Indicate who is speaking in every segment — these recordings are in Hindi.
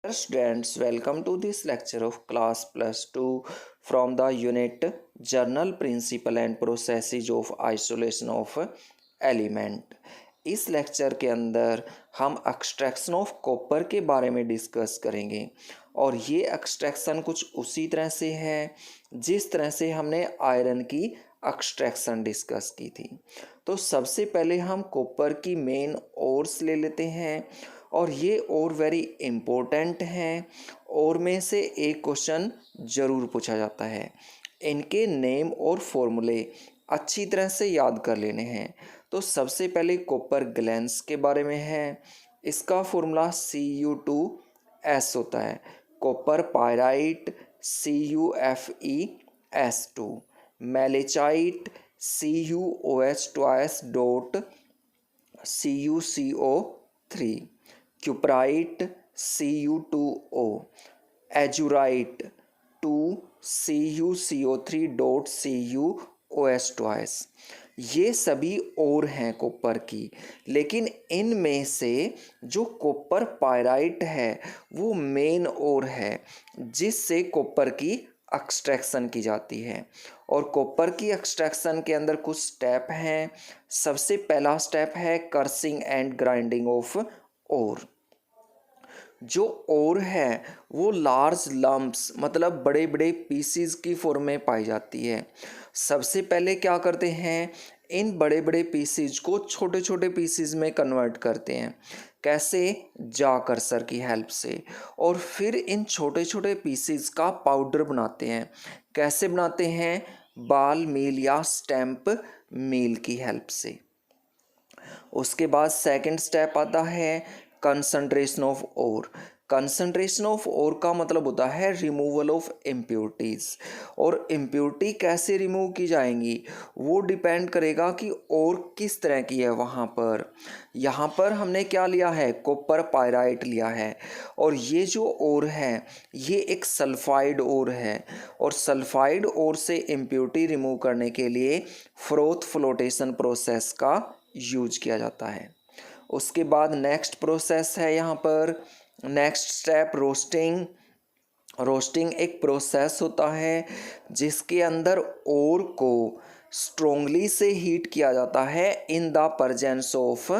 Speaker 1: Students, welcome to this lecture of class plus 2 from the unit Journal Principle and Processes of Isolation of Element। इस लेक्चर के अंदर हम एक्सट्रैक्शन ऑफ कॉपर के बारे में डिस्कस करेंगे और ये एक्सट्रैक्शन कुछ उसी तरह से है जिस तरह से हमने आयरन की एक्सट्रैक्शन डिस्कस की थी। तो सबसे पहले हम कॉपर की मेन ओर्स ले लेते हैं और ये और वेरी इम्पोर्टेंट हैं। और में से एक क्वेश्चन ज़रूर पूछा जाता है, इनके नेम और फॉर्मूले अच्छी तरह से याद कर लेने हैं। तो सबसे पहले कॉपर ग्लैंस के बारे में है, इसका फॉर्मूला Cu2S होता है। Copper pyrite CuFeS2, मैलेचाइट CuOH2 dot CuCO3, cuprite Cu2O, एजुराइट 2CuCO3 dot CuOH2। ये सभी और हैं कॉपर की, लेकिन इनमें से जो कॉपर पायराइट है वो मेन और है जिससे कॉपर की एक्सट्रैक्शन की जाती है। और कॉपर की एक्सट्रैक्शन के अंदर कुछ स्टेप हैं। सबसे पहला स्टेप है crushing and grinding of ore. जो ओर है वो लार्ज लम्प्स मतलब बड़े बड़े पीसीज की फॉर्म में पाई जाती है। सबसे पहले क्या करते हैं, इन बड़े बड़े पीसीज को छोटे छोटे पीसीज में कन्वर्ट करते हैं। कैसे? जा कर्सर की हेल्प से। और फिर इन छोटे छोटे पीसीज का पाउडर बनाते हैं। कैसे बनाते हैं? बाल मील या स्टैम्प मील की हेल्प से। उसके बाद सेकंड स्टेप आता है concentration of ore. Concentration of ore का मतलब होता है रिमूवल ऑफ इम्प्योरिटीज़। और इम्प्योरिटी कैसे रिमूव की जाएंगी वो डिपेंड करेगा कि ओर किस तरह की है। वहाँ पर यहाँ पर हमने क्या लिया है, कॉपर पायराइट लिया है। और ये जो ओर है ये एक सल्फाइड ओर है। और सल्फाइड ओर से इम्प्योरिटी रिमूव करने के लिए फ्रोथ फ्लोटेशन प्रोसेस का यूज किया जाता है। उसके बाद नेक्स्ट प्रोसेस है यहाँ पर, नेक्स्ट स्टेप रोस्टिंग। रोस्टिंग एक प्रोसेस होता है जिसके अंदर ओर को स्ट्रोंगली से हीट किया जाता है in the presence of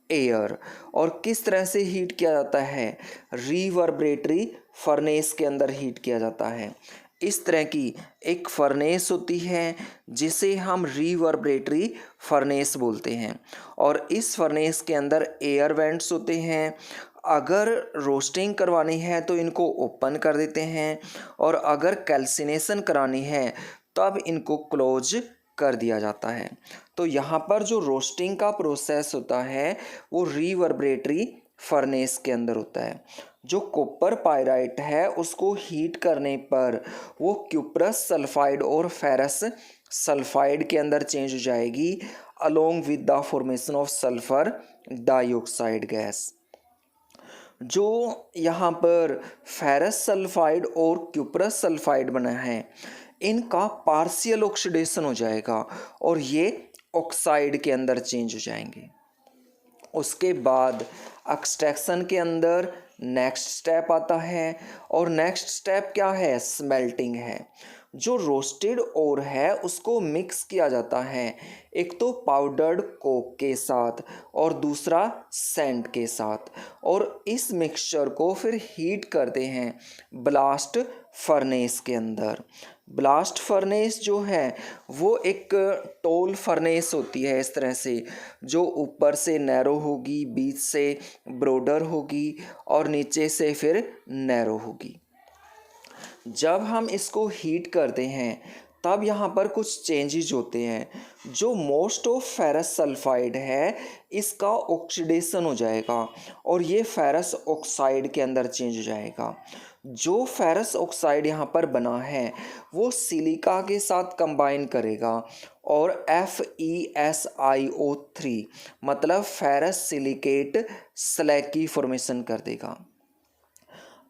Speaker 1: air. और किस तरह से हीट किया जाता है? रिवर्बरेटरी फर्नेस के अंदर हीट किया जाता है। इस तरह की एक फर्नेस होती है जिसे हम रिवर्बरेटरी फर्नेस बोलते हैं। और इस फर्नेस के अंदर एयर वेंट्स होते हैं। अगर रोस्टिंग करवानी है तो इनको ओपन कर देते हैं और अगर कैल्सिनेशन करानी है तब इनको क्लोज कर दिया जाता है। तो यहाँ पर जो रोस्टिंग का प्रोसेस होता है वो रिवर्बरेटरी फर्नेस के अंदर होता है। जो कॉपर पायराइट है उसको हीट करने पर वो क्यूप्रस सल्फाइड और फेरस सल्फाइड के अंदर चेंज हो जाएगी along with the formation of sulphur dioxide gas. जो यहाँ पर फेरस सल्फाइड और क्यूप्रस सल्फाइड बना है इनका पार्शियल ऑक्सीडेशन हो जाएगा और ये ऑक्साइड के अंदर चेंज हो जाएंगे। उसके बाद एक्सट्रैक्शन के अंदर नेक्स्ट स्टेप आता है और नेक्स्ट स्टेप क्या है? स्मेल्टिंग है। जो रोस्टेड ओर है उसको मिक्स किया जाता है, एक तो पाउडर्ड कोक के साथ और दूसरा सैंड के साथ। और इस मिक्सचर को फिर हीट करते हैं ब्लास्ट फर्नेस के अंदर। ब्लास्ट फर्नेस जो है वो एक टोल फर्नेस होती है इस तरह से, जो ऊपर से नैरो होगी, बीच से ब्रॉडर होगी और नीचे से फिर नैरो होगी। जब हम इसको हीट करते हैं तब यहाँ पर कुछ चेंजेस होते हैं। जो मोस्ट ऑफ फेरस सल्फाइड है इसका ऑक्सीडेशन हो जाएगा और ये फेरस ऑक्साइड के अंदर चेंज हो जाएगा। जो फेरस ऑक्साइड यहाँ पर बना है वो सिलिका के साथ कंबाइन करेगा और FeSiO3 मतलब फेरस सिलिकेट स्लैग की फॉर्मेशन कर देगा।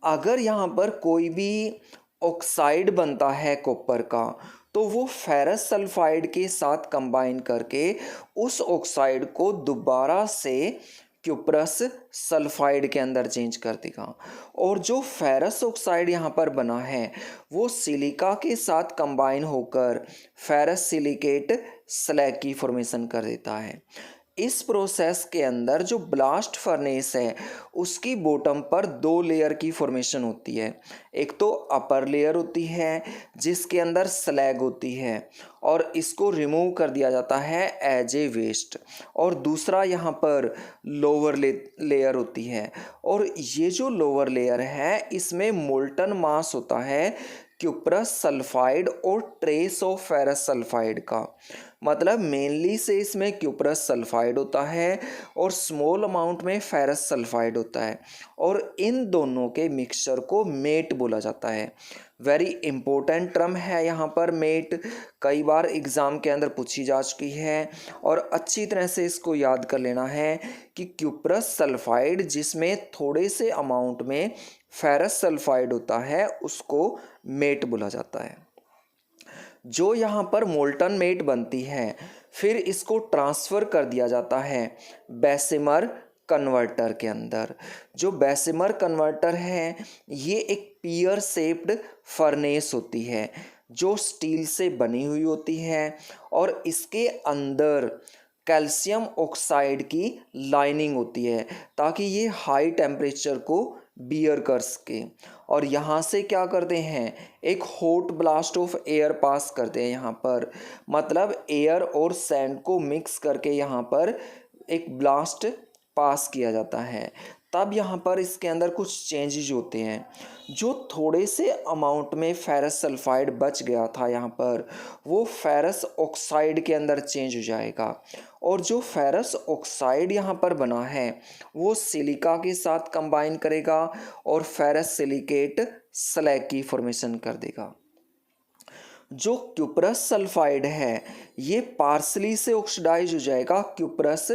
Speaker 1: अगर यहाँ पर कोई भी ऑक्साइड बनता है कॉपर का तो वो फेरस सल्फाइड के साथ कंबाइन करके उस ऑक्साइड को दोबारा से क्यूप्रस सल्फाइड के अंदर चेंज कर देगा। और जो फेरस ऑक्साइड यहाँ पर बना है वो सिलिका के साथ कंबाइन होकर फेरस सिलिकेट स्लैग की फॉर्मेशन कर देता है। इस प्रोसेस के अंदर जो ब्लास्ट फर्नेस है उसकी बॉटम पर दो लेयर की फॉर्मेशन होती है। एक तो अपर लेयर होती है जिसके अंदर स्लैग होती है और इसको रिमूव कर दिया जाता है एज ए वेस्ट, और दूसरा यहाँ पर लोअर लेयर होती है। और ये जो लोअर लेयर है इसमें मोल्टन मास होता है क्यूप्रस सल्फाइड और ट्रेस ऑफ फेरस सल्फाइड का। मतलब मेनली से इसमें क्यूप्रस सल्फाइड होता है और स्मॉल अमाउंट में फेरस सल्फाइड होता है, और इन दोनों के मिक्सचर को मेट बोला जाता है। वेरी इंपॉर्टेंट टर्म है यहाँ पर मेट, कई बार एग्ज़ाम के अंदर पूछी जा चुकी है और अच्छी तरह से इसको याद कर लेना है कि क्यूप्रस सल्फाइड जिसमें थोड़े से अमाउंट में फेरस सल्फाइड होता है उसको मेट बोला जाता है। जो यहाँ पर मोल्टन मेट बनती है फिर इसको ट्रांसफ़र कर दिया जाता है बेसिमर कन्वर्टर के अंदर। जो बेसिमर कन्वर्टर है ये एक पियर शेप्ड फर्नेस होती है जो स्टील से बनी हुई होती है और इसके अंदर कैल्शियम ऑक्साइड की लाइनिंग होती है ताकि ये हाई टेम्परेचर को बियर कर सके। और यहाँ से क्या करते हैं, एक hot blast of air pass करते हैं यहाँ पर, मतलब एयर और सैंड को मिक्स करके यहाँ पर एक ब्लास्ट पास किया जाता है। तब यहाँ पर इसके अंदर कुछ चेंजेस होते हैं। जो थोड़े से अमाउंट में फेरस सल्फाइड बच गया था यहाँ पर वो फेरस ऑक्साइड के अंदर चेंज हो जाएगा, और जो फेरस ऑक्साइड यहाँ पर बना है वो सिलिका के साथ कंबाइन करेगा और फेरस सिलिकेट स्लैग की फॉर्मेशन कर देगा। जो क्यूप्रस सल्फाइड है ये पार्सली से ऑक्सीडाइज हो जाएगा क्यूप्रस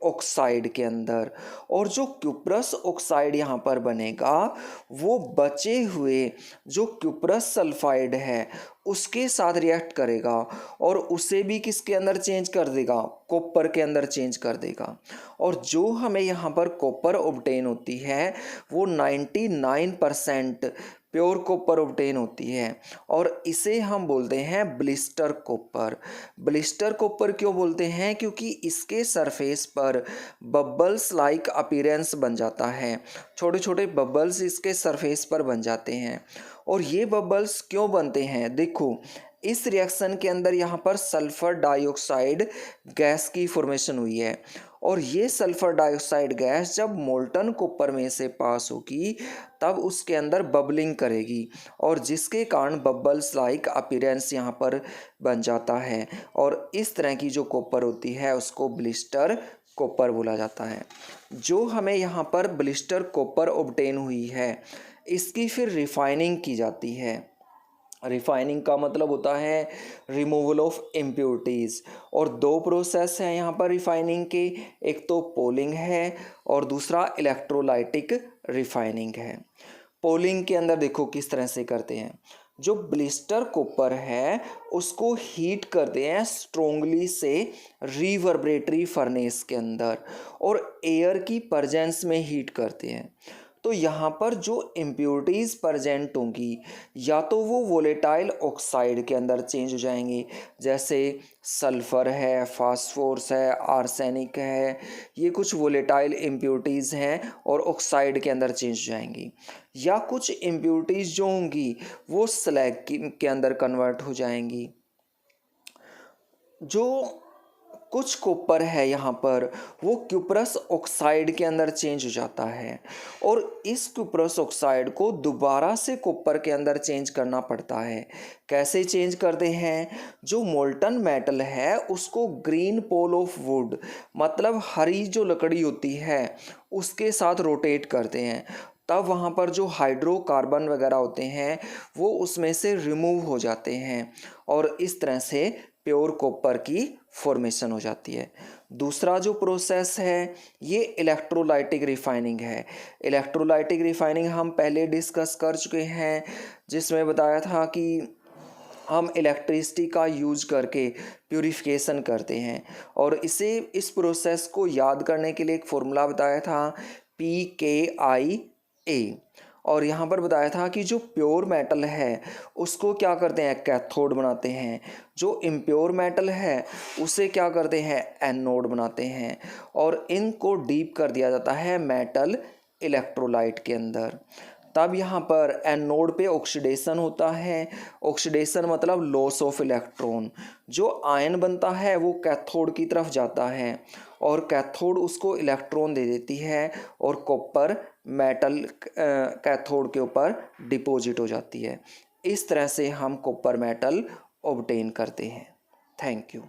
Speaker 1: ऑक्साइड के अंदर, और जो क्यूप्रस ऑक्साइड यहाँ पर बनेगा वो बचे हुए जो क्यूप्रस सल्फाइड है उसके साथ रिएक्ट करेगा और उसे भी किसके अंदर चेंज कर देगा, कॉपर के अंदर चेंज कर देगा। और जो हमें यहाँ पर कॉपर ऑब्टेन होती है वो 99% प्योर कॉपर ऑब्टेन होती है, और इसे हम बोलते हैं ब्लिस्टर कॉपर। ब्लिस्टर कॉपर क्यों बोलते हैं, क्योंकि इसके सरफेस पर बबल्स लाइक अपीयरेंस बन जाता है, छोटे छोटे बबल्स इसके सरफेस पर बन जाते हैं। और ये बबल्स क्यों बनते हैं, देखो इस रिएक्शन के अंदर यहाँ पर सल्फर डाइऑक्साइड गैस की फॉर्मेशन हुई है, और ये सल्फर डाइऑक्साइड गैस जब मोल्टन कॉपर में से पास होगी तब उसके अंदर बबलिंग करेगी, और जिसके कारण बबल्स लाइक अपीयरेंस यहाँ पर बन जाता है, और इस तरह की जो कॉपर होती है उसको ब्लिस्टर कॉपर बोला जाता है। जो हमें यहाँ पर ब्लिस्टर कॉपर ऑब्टेन हुई है इसकी फिर रिफाइनिंग की जाती है। रिफाइनिंग का मतलब होता है रिमूवल ऑफ इम्प्योरिटीज़, और दो प्रोसेस हैं यहाँ पर रिफाइनिंग के, एक तो पोलिंग है और दूसरा इलेक्ट्रोलाइटिक रिफाइनिंग है। पोलिंग के अंदर देखो किस तरह से करते हैं, जो ब्लिस्टर कॉपर है उसको हीट करते हैं स्ट्रोंगली से रिवर्बरेटरी फर्नेस के अंदर और एयर की प्रेजेंस में हीट करते हैं। तो यहाँ पर जो इम्प्योरिटीज़ प्रेजेंट होंगी या तो वो वोलेटाइल ऑक्साइड के अंदर चेंज हो जाएंगी, जैसे सल्फ़र है, फास्फोरस है, आर्सेनिक है, ये कुछ वोलेटाइल इम्प्योरिटीज़ हैं और ऑक्साइड के अंदर चेंज हो जाएंगी, या कुछ इम्प्योरिटीज़ जो होंगी वो स्लैग के अंदर कन्वर्ट हो जाएंगी। जो कुछ कॉपर है यहाँ पर वो क्यूप्रस ऑक्साइड के अंदर चेंज हो जाता है, और इस क्यूप्रस ऑक्साइड को दोबारा से कॉपर के अंदर चेंज करना पड़ता है। कैसे चेंज करते हैं, जो मोल्टन मेटल है उसको ग्रीन पोल ऑफ वुड, मतलब हरी जो लकड़ी होती है उसके साथ रोटेट करते हैं, तब वहाँ पर जो हाइड्रोकार्बन वगैरह होते हैं वो उसमें से रिमूव हो जाते हैं, और इस तरह से प्योर कॉपर की फॉर्मेशन हो जाती है। दूसरा जो प्रोसेस है ये इलेक्ट्रोलाइटिक रिफाइनिंग है। इलेक्ट्रोलाइटिक रिफाइनिंग हम पहले डिस्कस कर चुके हैं, जिसमें बताया था कि हम इलेक्ट्रिसिटी का यूज करके प्यूरिफिकेशन करते हैं। और इस प्रोसेस को याद करने के लिए एक फॉर्मूला बताया था PKIA। और यहाँ पर बताया था कि जो प्योर मेटल है उसको क्या करते हैं, कैथोड बनाते हैं। जो इम्प्योर मेटल है उसे क्या करते हैं, एनोड बनाते हैं। और इनको डीप कर दिया जाता है मेटल इलेक्ट्रोलाइट के अंदर। तब यहाँ पर एनोड पे ऑक्सीडेशन होता है। ऑक्सीडेशन मतलब लॉस ऑफ इलेक्ट्रॉन। जो आयन बनता है वो कैथोड की तरफ जाता है और कैथोड उसको इलेक्ट्रॉन दे देती है और कॉपर मेटल कैथोड के ऊपर डिपॉजिट हो जाती है। इस तरह से हम कॉपर मेटल ऑब्टेन करते हैं। Thank you.